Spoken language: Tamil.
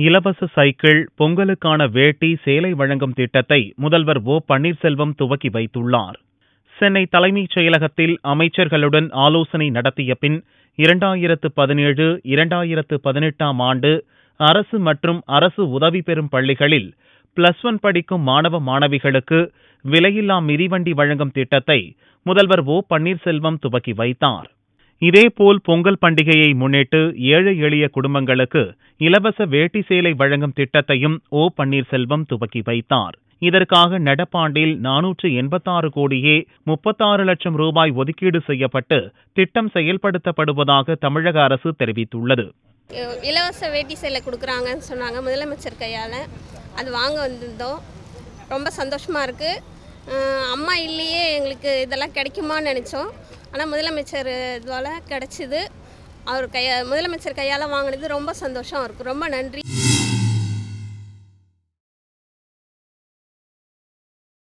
இலவச சைக்கிள், பொங்கலுக்கான வேட்டி, சேலை வழங்கும் திட்டத்தை முதல்வர் ஓ பன்னீர்செல்வம் துவக்கி வைத்துள்ளார். சென்னை தலைமைச் செயலகத்தில் அமைச்சர்களுடன் ஆலோசனை நடத்திய பின் 2017, 2018 ஆண்டு அரசு மற்றும் அரசு உதவி பெறும் பள்ளிகளில் +1 படிக்கும் மாணவ மாணவிகளுக்கு விலையில்லா மிதிவண்டி வழங்கும் திட்டத்தை முதல்வர் ஓ பன்னீர்செல்வம் துவக்கி வைத்தார். இதேபோல் பொங்கல் பண்டிகையை முன்னிட்டு ஏழை எளிய குடும்பங்களுக்கு இலவச வேட்டி சேலை வழங்கும் திட்டத்தையும் ஓ பன்னீர்செல்வம் துவக்கி வைத்தார். இதற்காக நடப்பாண்டில் 486 கோடியே 36 லட்சம் ரூபாய் ஒதுக்கீடு செய்யப்பட்டு திட்டம் செயல்படுத்தப்படுவதாக தமிழக அரசு தெரிவித்துள்ளது. இலவச வேட்டி சேலை கொடுக்குறாங்கன்னு சொன்னாங்க முதலமைச்சர் கையால். அது வாங்க வந்திருந்தோம். ரொம்ப சந்தோஷமாக இருக்குது. அம்மா இல்லையே எங்களுக்கு இதெல்லாம் கிடைக்குமான்னு நினச்சோம். ஆனால் முதலமைச்சர் இதுவால் கிடச்சிது. அவர் முதலமைச்சர் கையால் வாங்கினது ரொம்ப சந்தோஷம் இருக்குது. ரொம்ப நன்றி.